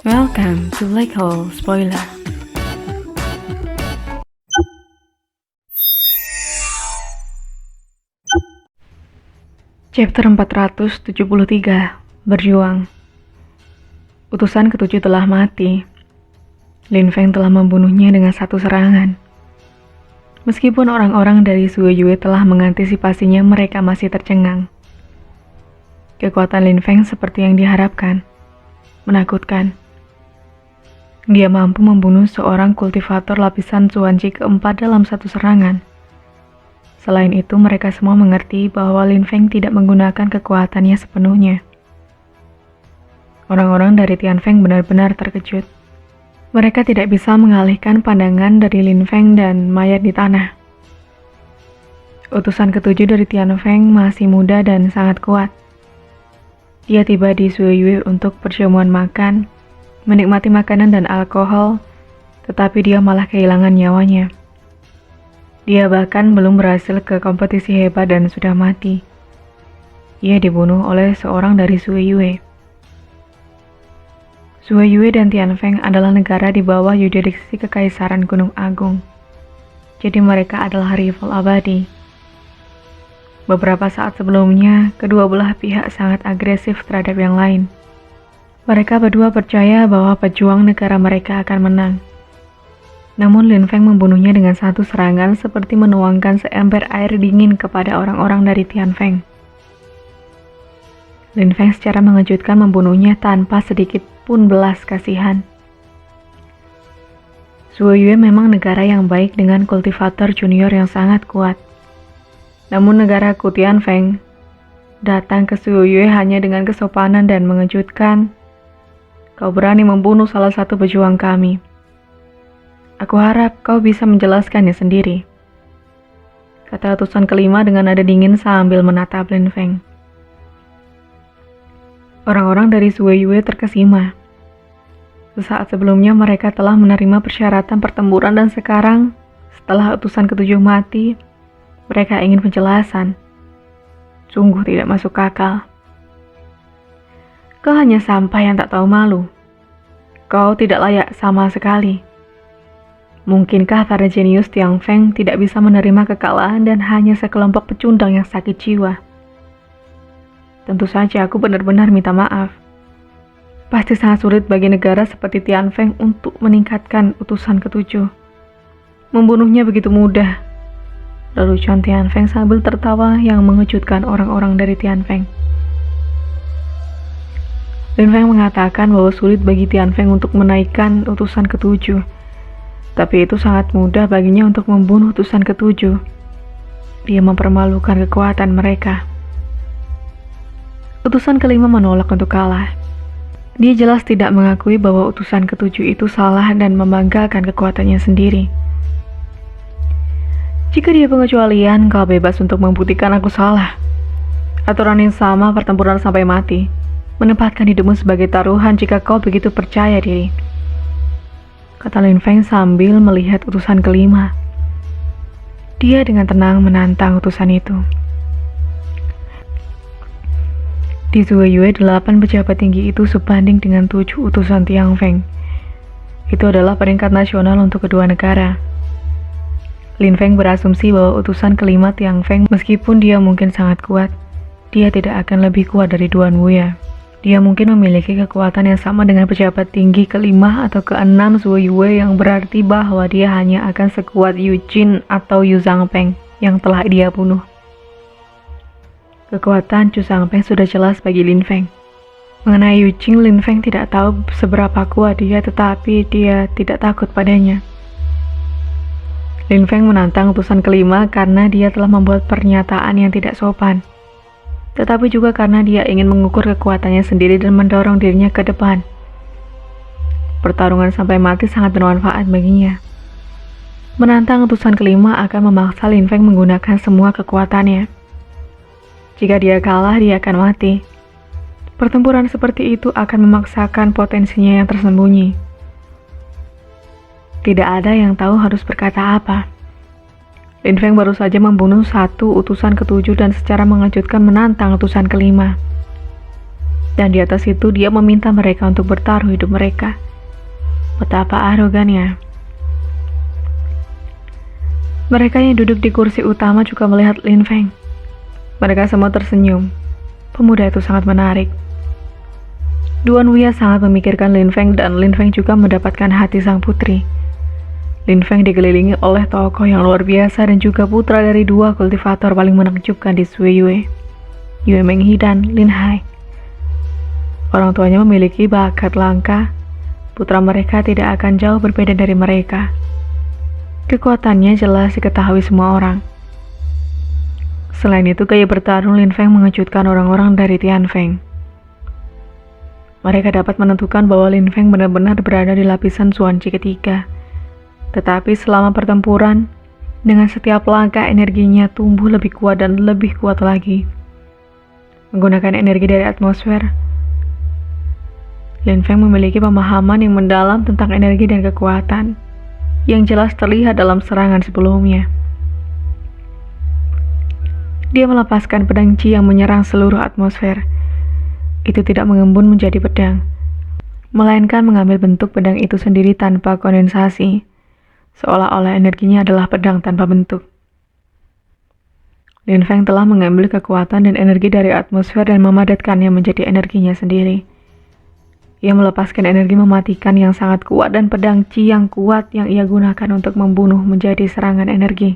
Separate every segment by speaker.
Speaker 1: Welcome to Black Hole Spoiler. Chapter 473, Berjuang. Utusan ketujuh telah mati. Lin Feng telah membunuhnya dengan satu serangan. Meskipun orang-orang dari Sue Yue telah mengantisipasinya, mereka masih tercengang. Kekuatan Lin Feng seperti yang diharapkan, menakutkan. Dia mampu membunuh seorang kultivator lapisan Xuanji keempat dalam satu serangan. Selain itu, mereka semua mengerti bahwa Lin Feng tidak menggunakan kekuatannya sepenuhnya. Orang-orang dari Tianfeng benar-benar terkejut. Mereka tidak bisa mengalihkan pandangan dari Lin Feng dan mayat di tanah. Utusan ketujuh dari Tianfeng masih muda dan sangat kuat. Dia tiba di Sue Yue untuk perjamuan makan, menikmati makanan dan alkohol, tetapi dia malah kehilangan nyawanya. Dia bahkan belum berhasil ke kompetisi hebat dan sudah mati. Ia dibunuh oleh seorang dari Sue Yue. Sue Yue dan Tianfeng adalah negara di bawah yurisdiksi Kekaisaran Gunung Agung. Jadi mereka adalah rival abadi. Beberapa saat sebelumnya, kedua belah pihak sangat agresif terhadap yang lain. Mereka berdua percaya bahwa pejuang negara mereka akan menang. Namun Lin Feng membunuhnya dengan satu serangan seperti menuangkan seember air dingin kepada orang-orang dari Tianfeng. Lin Feng secara mengejutkan membunuhnya tanpa sedikit pun belas kasihan. Sue Yue memang negara yang baik dengan kultivator junior yang sangat kuat. Namun negaraku Tianfeng datang ke Sue Yue hanya dengan kesopanan dan mengejutkan. Kau berani membunuh salah satu pejuang kami. Aku harap kau bisa menjelaskannya sendiri, kata utusan kelima dengan nada dingin sambil menatap Lin Feng. Orang-orang dari Sue Yue terkesima. Sesaat sebelumnya mereka telah menerima persyaratan pertempuran dan sekarang, setelah utusan ketujuh mati, mereka ingin penjelasan. Sungguh tidak masuk akal. Kau hanya sampah yang tak tahu malu. Kau tidak layak sama sekali. Mungkinkah para jenius Tianfeng tidak bisa menerima kekalahan dan hanya sekelompok pecundang yang sakit jiwa? Tentu saja aku benar-benar minta maaf. Pasti sangat sulit bagi negara seperti Tianfeng untuk meningkatkan utusan ketujuh. Membunuhnya begitu mudah. Lelucon Tianfeng sambil tertawa yang mengejutkan orang-orang dari Tianfeng. Lin Feng mengatakan bahwa sulit bagi Tianfeng untuk menaikkan utusan ketujuh. Tapi itu sangat mudah baginya untuk membunuh utusan ketujuh. Dia mempermalukan kekuatan mereka. Utusan kelima menolak untuk kalah. Dia jelas tidak mengakui bahwa utusan ketujuh itu salah dan membanggakan kekuatannya sendiri. Jika dia pengecualian, kau bebas untuk membuktikan aku salah. Aturan yang sama pertempuran sampai mati. Menempatkan hidupmu sebagai taruhan jika kau begitu percaya diri, kata Lin Feng sambil melihat utusan kelima. Dia dengan tenang menantang utusan itu. Di Sue Yue 8 pejabat tinggi itu sebanding dengan 7 utusan Tianfeng. Itu adalah peringkat nasional untuk kedua negara. Lin Feng berasumsi bahwa utusan kelima Tianfeng meskipun dia mungkin sangat kuat, dia tidak akan lebih kuat dari Duan Wuya. Dia mungkin memiliki kekuatan yang sama dengan pejabat tinggi kelima atau keenam Sue Yue, yang berarti bahwa dia hanya akan sekuat Yu Jin atau Yu Zhangpeng yang telah dia bunuh. Kekuatan Chu Zhangpeng sudah jelas bagi Lin Feng. Mengenai Yu Jin, Lin Feng tidak tahu seberapa kuat dia, tetapi dia tidak takut padanya. Lin Feng menantang utusan kelima karena dia telah membuat pernyataan yang tidak sopan, tetapi juga karena dia ingin mengukur kekuatannya sendiri dan mendorong dirinya ke depan. Pertarungan sampai mati sangat bermanfaat baginya. Menantang utusan kelima akan memaksa Lin Feng menggunakan semua kekuatannya. Jika dia kalah, dia akan mati. Pertempuran seperti itu akan memaksakan potensinya yang tersembunyi. Tidak ada yang tahu harus berkata apa. Lin Feng baru saja membunuh satu utusan ketujuh dan secara mengejutkan menantang utusan kelima. Dan di atas itu dia meminta mereka untuk bertaruh hidup mereka. Betapa arogannya. Mereka yang duduk di kursi utama juga melihat Lin Feng. Mereka semua tersenyum. Pemuda itu sangat menarik. Duan Wuya sangat memikirkan Lin Feng dan Lin Feng juga mendapatkan hati sang putri. Lin Feng dikelilingi oleh tokoh yang luar biasa dan juga putra dari dua kultivator paling menakjubkan di Sui Yue, Yue Menghi dan Lin Hai. Orang tuanya memiliki bakat langka. Putra mereka tidak akan jauh berbeda dari mereka. Kekuatannya jelas diketahui semua orang. Selain itu, gaya bertarung Lin Feng mengejutkan orang-orang dari Tianfeng. Mereka dapat menentukan bahwa Lin Feng benar-benar berada di lapisan Zuanqi ketiga. Tetapi selama pertempuran, dengan setiap langkah energinya tumbuh lebih kuat dan lebih kuat lagi. Menggunakan energi dari atmosfer, Lin Feng memiliki pemahaman yang mendalam tentang energi dan kekuatan, yang jelas terlihat dalam serangan sebelumnya. Dia melepaskan pedang Qi yang menyerang seluruh atmosfer. Itu tidak mengembun menjadi pedang, melainkan mengambil bentuk pedang itu sendiri tanpa kondensasi, seolah-olah energinya adalah pedang tanpa bentuk. Lin Feng telah mengambil kekuatan dan energi dari atmosfer dan memadatkannya menjadi energinya sendiri. Ia melepaskan energi mematikan yang sangat kuat dan pedang Qi yang kuat yang ia gunakan untuk membunuh menjadi serangan energi.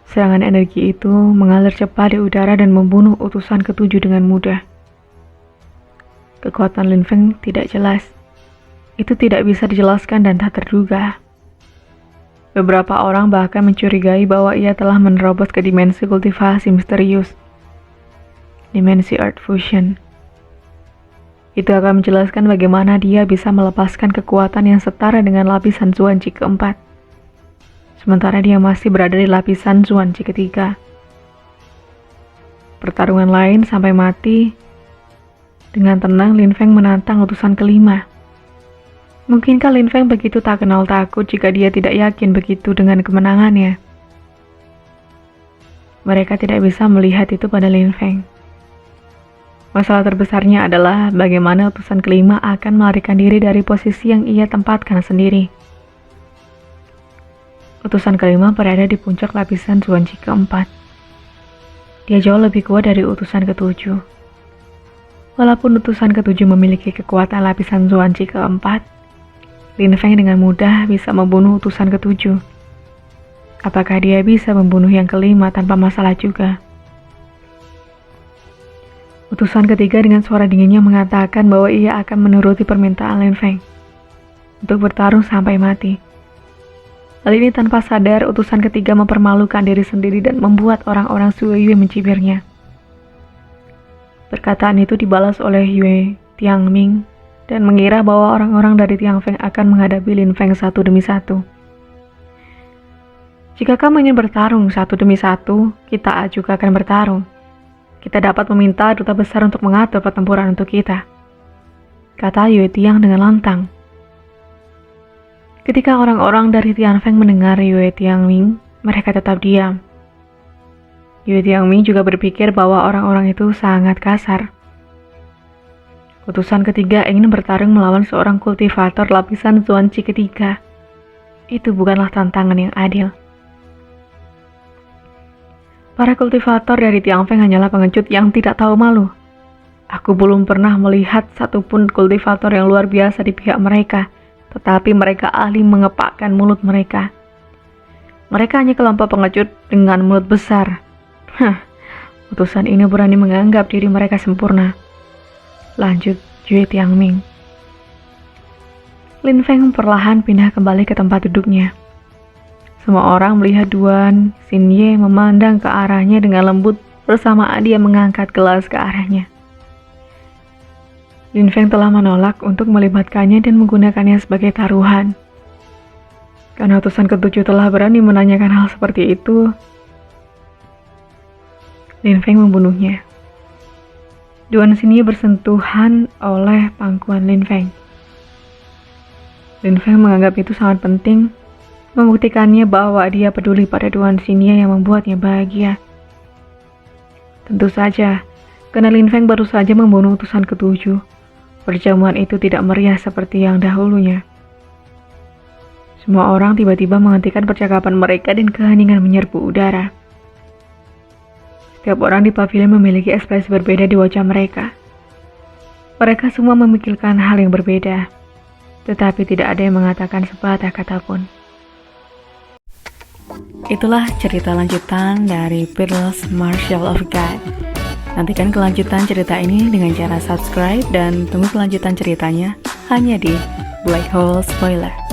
Speaker 1: Serangan energi itu mengalir cepat di udara dan membunuh utusan ketujuh dengan mudah. Kekuatan Lin Feng tidak jelas. Itu tidak bisa dijelaskan dan tak terduga. Beberapa orang bahkan mencurigai bahwa ia telah menerobos ke dimensi kultivasi misterius, dimensi Earth Fusion. Itu akan menjelaskan bagaimana dia bisa melepaskan kekuatan yang setara dengan lapisan Zuanqi keempat, sementara dia masih berada di lapisan Zuanqi ketiga. Pertarungan lain sampai mati. Dengan tenang Lin Feng menantang utusan kelima. Mungkinkah Lin Feng begitu tak kenal takut jika dia tidak yakin begitu dengan kemenangannya? Mereka tidak bisa melihat itu pada Lin Feng. Masalah terbesarnya adalah bagaimana utusan kelima akan melarikan diri dari posisi yang ia tempatkan sendiri. Utusan kelima berada di puncak lapisan Zuanqi keempat. Dia jauh lebih kuat dari utusan ketujuh. Walaupun utusan ketujuh memiliki kekuatan lapisan Zuanqi keempat, Lin Feng dengan mudah bisa membunuh utusan ketujuh. Apakah dia bisa membunuh yang kelima tanpa masalah juga? Utusan ketiga dengan suara dinginnya mengatakan bahwa ia akan menuruti permintaan Lin Feng untuk bertarung sampai mati. Hal ini tanpa sadar, utusan ketiga mempermalukan diri sendiri dan membuat orang-orang Sui Yue mencibirnya. Perkataan itu dibalas oleh Yue Tiangming dan mengira bahwa orang-orang dari Tianfeng akan menghadapi Lin Feng satu demi satu. Jika kamu ingin bertarung satu demi satu, kita juga akan bertarung. Kita dapat meminta duta besar untuk mengatur pertempuran untuk kita, kata Yue Tiang dengan lantang. Ketika orang-orang dari Tianfeng mendengar Yue Tiangming, mereka tetap diam. Yue Tiangming juga berpikir bahwa orang-orang itu sangat kasar. Utusan ketiga ingin bertarung melawan seorang kultivator lapisan Zuanqi ketiga. Itu bukanlah tantangan yang adil. Para kultivator dari Tianfeng hanyalah pengecut yang tidak tahu malu. Aku belum pernah melihat satupun kultivator yang luar biasa di pihak mereka, tetapi mereka ahli mengepakkan mulut mereka. Mereka hanya kelompok pengecut dengan mulut besar. Utusan ini berani menganggap diri mereka sempurna. Lanjut Yue Tiangming. Lin Feng perlahan pindah kembali ke tempat duduknya. Semua orang melihat Duan Xinye memandang ke arahnya dengan lembut bersamaan dia mengangkat gelas ke arahnya. Lin Feng telah menolak untuk melibatkannya dan menggunakannya sebagai taruhan. Karena utusan ketujuh telah berani menanyakan hal seperti itu, Lin Feng membunuhnya. Duan Xinye bersentuhan oleh pangkuan Lin Feng. Lin Feng menganggap itu sangat penting, membuktikannya bahwa dia peduli pada Duan Xinye yang membuatnya bahagia. Tentu saja, Karena Lin Feng baru saja membunuh utusan ketujuh, perjamuan itu tidak meriah seperti yang dahulunya. Semua orang tiba-tiba menghentikan percakapan mereka dan keheningan menyerbu udara. Setiap orang di pavilion memiliki ekspresi berbeda di wajah mereka. Mereka semua memikirkan hal yang berbeda, tetapi tidak ada yang mengatakan sepatah kata pun.
Speaker 2: Itulah cerita lanjutan dari Peerless Martial of God. Nantikan kelanjutan cerita ini dengan cara subscribe dan tunggu kelanjutan ceritanya hanya di Black Hole Spoiler.